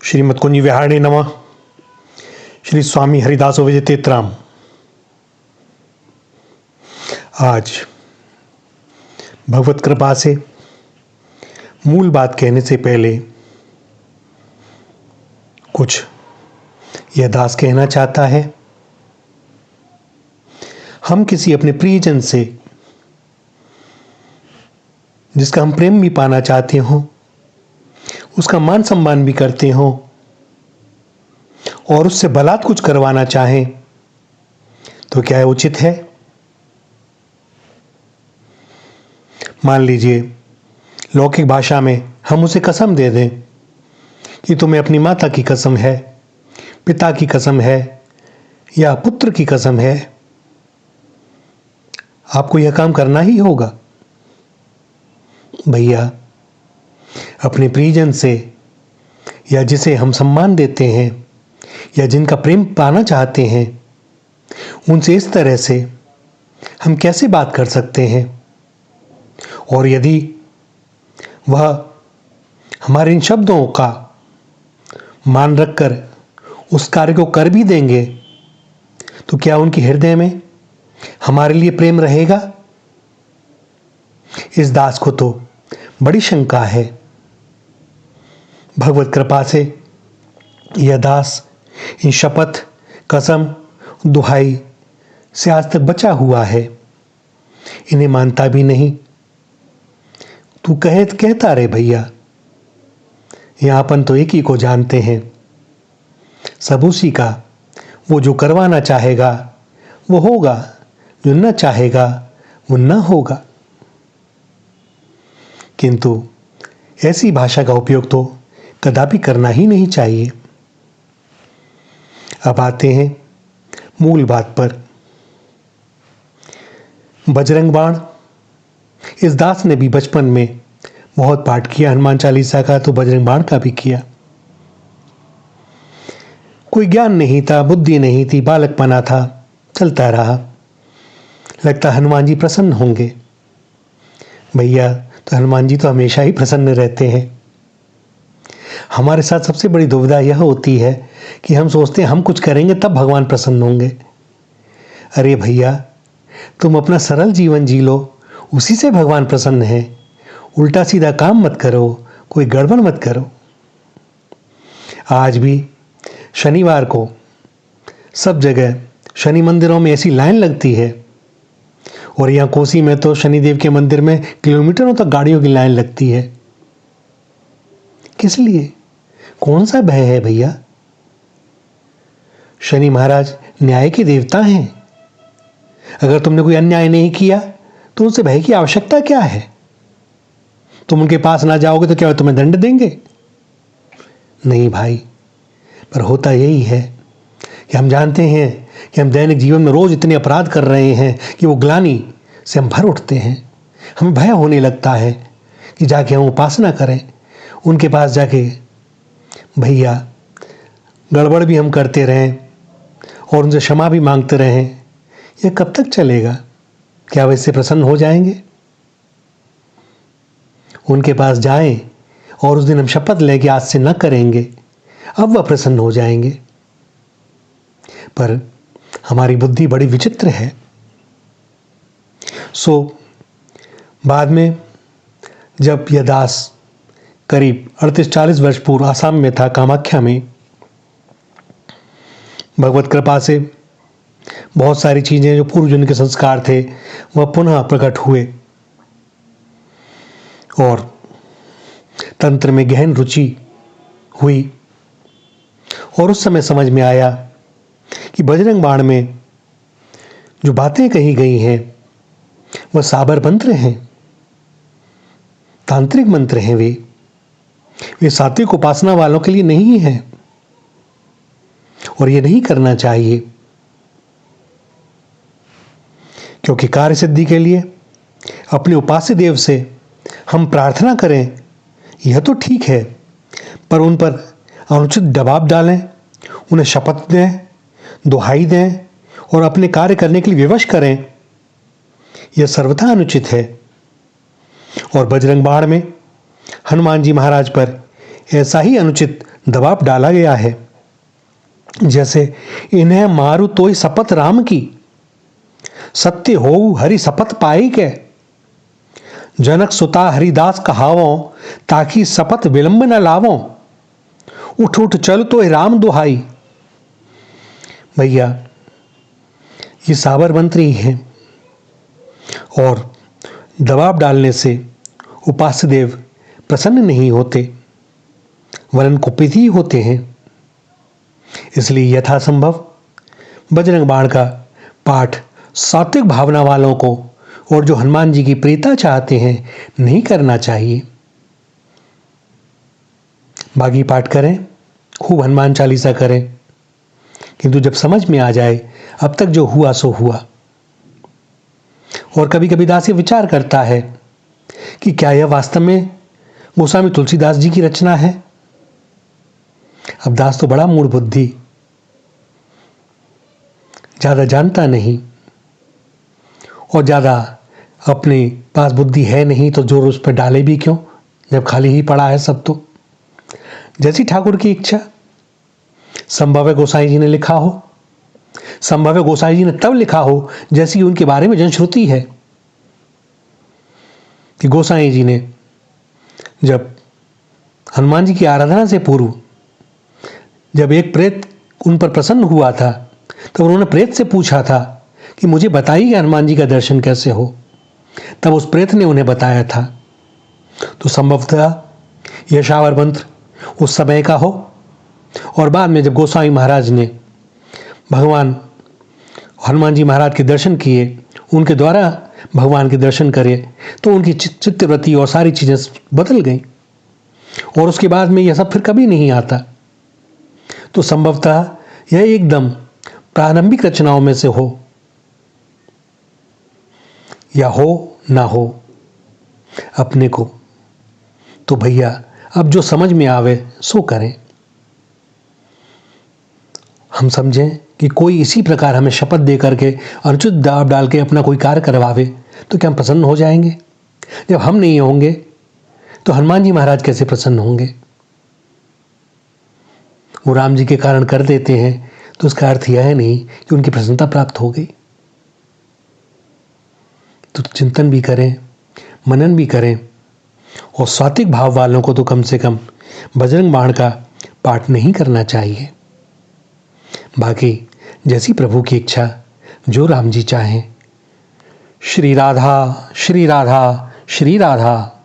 श्रीमद् कुंज विहारिणे नमः। श्री स्वामी हरिदासो विजयतेत्राम। आज भगवत कृपा से मूल बात कहने से पहले कुछ यह दास कहना चाहता है। हम किसी अपने प्रियजन से जिसका हम प्रेम भी पाना चाहते हो, उसका मान सम्मान भी करते हो और उससे बलात् कुछ करवाना चाहें तो क्या है उचित है? मान लीजिए लौकिक भाषा में हम उसे कसम दे दें कि तुम्हें अपनी माता की कसम है, पिता की कसम है या पुत्र की कसम है, आपको यह काम करना ही होगा। भैया, अपने प्रियजन से या जिसे हम सम्मान देते हैं या जिनका प्रेम पाना चाहते हैं, उनसे इस तरह से हम कैसे बात कर सकते हैं? और यदि वह हमारे इन शब्दों का मान रखकर उस कार्य को कर भी देंगे तो क्या उनके हृदय में हमारे लिए प्रेम रहेगा? इस दास को तो बड़ी शंका है। भगवत कृपा से यह दास इन शपथ, कसम, दुहाई से आज तक बचा हुआ है। इन्हें मानता भी नहीं। तू कहता रहे भैया, यहां अपन तो एक ही को जानते हैं, सब उसी का। वो जो करवाना चाहेगा वो होगा, जो न चाहेगा वो न होगा। किंतु ऐसी भाषा का उपयोग तो कदापि करना ही नहीं चाहिए। अब आते हैं मूल बात पर। बजरंग बाण, इस दास ने भी बचपन में बहुत पाठ किया हनुमान चालीसा का, तो बजरंग बाण का भी किया। कोई ज्ञान नहीं था, बुद्धि नहीं थी, बालकपना था, चलता रहा। लगता हनुमान जी प्रसन्न होंगे। भैया, तो हनुमान जी तो हमेशा ही प्रसन्न रहते हैं। हमारे साथ सबसे बड़ी दुविधा यह होती है कि हम सोचते हैं हम कुछ करेंगे तब भगवान प्रसन्न होंगे। अरे भैया, तुम अपना सरल जीवन जी लो, उसी से भगवान प्रसन्न है। उल्टा सीधा काम मत करो, कोई गड़बड़ मत करो। आज भी शनिवार को सब जगह शनि मंदिरों में ऐसी लाइन लगती है, और यहाँ कोसी में तो शनिदेव के मंदिर में किलोमीटरों तक गाड़ियों की लाइन लगती है। किस लिए? कौन सा भय है भैया? शनि महाराज न्याय के देवता हैं। अगर तुमने कोई अन्याय नहीं किया तो उनसे भय की आवश्यकता क्या है? तुम उनके पास ना जाओगे तो क्या तुम्हें दंड देंगे? नहीं भाई, पर होता यही है कि हम जानते हैं कि हम दैनिक जीवन में रोज इतने अपराध कर रहे हैं कि वो ग्लानि से हम भर उठते हैं। हमें भय होने लगता है कि जाके हम उपासना करें, उनके पास जाके भैया गड़बड़ भी हम करते रहें और उनसे क्षमा भी मांगते रहें। यह कब तक चलेगा? क्या वैसे प्रसन्न हो जाएंगे? उनके पास जाएं और उस दिन हम शपथ लें कि आज से न करेंगे, अब वह प्रसन्न हो जाएंगे। पर हमारी बुद्धि बड़ी विचित्र है। सो बाद में जब यह दास करीब 38-40 वर्ष पूर्व आसाम में था, कामाख्या में, भगवत कृपा से बहुत सारी चीजें जो पूर्व जन्म के संस्कार थे वह पुनः प्रकट हुए और तंत्र में गहन रुचि हुई। और उस समय समझ में आया कि बजरंग बाण में जो बातें कही गई हैं वह साबर मंत्र हैं, तांत्रिक मंत्र हैं। वे सात्विक उपासना वालों के लिए नहीं है और ये नहीं करना चाहिए। क्योंकि कार्य सिद्धि के लिए अपने उपास्य देव से हम प्रार्थना करें, यह तो ठीक है, पर उन पर अनुचित दबाव डालें, उन्हें शपथ दें, दुहाई दें और अपने कार्य करने के लिए विवश करें, यह सर्वथा अनुचित है। और बजरंग बाण में हनुमान जी महाराज पर ऐसा ही अनुचित दबाव डाला गया है, जैसे इन्हें मारू तो ही शपथ राम की, सत्य हो हरि शपथ पाई के, जनक सुता हरिदास कहावों, ताकि शपथ विलंब न लावों, उठ उठ चल तो राम दुहाई। भैया ये साबरमती ही हैं और दबाव डालने से उपास्य देव प्रसन्न नहीं होते, वरन कुपित ही होते हैं। इसलिए यथासंभव बजरंग बाण का पाठ सात्विक भावना वालों को और जो हनुमान जी की प्रीता चाहते हैं नहीं करना चाहिए। बाकी पाठ करें, खूब हनुमान चालीसा करें, किंतु जब समझ में आ जाए अब तक जो हुआ सो हुआ। और कभी कभी दास ये विचार करता है कि क्या यह वास्तव में गोस्वामी तुलसीदास जी की रचना है। अब दास तो बड़ा मूढ़ बुद्धि, ज्यादा जानता नहीं और ज्यादा अपने पास बुद्धि है नहीं, तो जोर उस पर डाले भी क्यों जब खाली ही पड़ा है सब। तो जैसी ठाकुर की इच्छा। संभव है गोसाई जी ने लिखा हो, संभव है गोसाई जी ने तब लिखा हो जैसी उनके बारे में जनश्रुति है कि गोसाई जी ने जब हनुमान जी की आराधना से पूर्व जब एक प्रेत उन पर प्रसन्न हुआ था तो उन्होंने प्रेत से पूछा था कि मुझे बताइए हनुमान जी का दर्शन कैसे हो। तब उस प्रेत ने उन्हें बताया था। तो संभवतः यह शावर मंत्र उस समय का हो और बाद में जब गोस्वामी महाराज ने भगवान हनुमान जी महाराज के दर्शन किए, उनके द्वारा भगवान के दर्शन करे, तो उनकी चित्तवृत्ति और सारी चीज़ें बदल गई और उसके बाद में यह सब फिर कभी नहीं आता। तो संभवतः यह एकदम प्रारंभिक रचनाओं में से हो या हो ना हो अपने को, तो भैया अब जो समझ में आवे सो करें। हम समझें कि कोई इसी प्रकार हमें शपथ दे करके अनुचित दाव डाल के अपना कोई कार्य करवावे तो क्या हम प्रसन्न हो जाएंगे? जब हम नहीं होंगे तो हनुमान जी महाराज कैसे प्रसन्न होंगे? वो राम जी के कारण कर देते हैं तो उसका अर्थ यह है नहीं कि उनकी प्रसन्नता प्राप्त हो गई। तो चिंतन भी करें, मनन भी करें और सात्विक भाव वालों को तो कम से कम बजरंग बाण का पाठ नहीं करना चाहिए। बाकी जैसी प्रभु की इच्छा, जो राम जी चाहें। श्री राधा श्री राधा श्री राधा।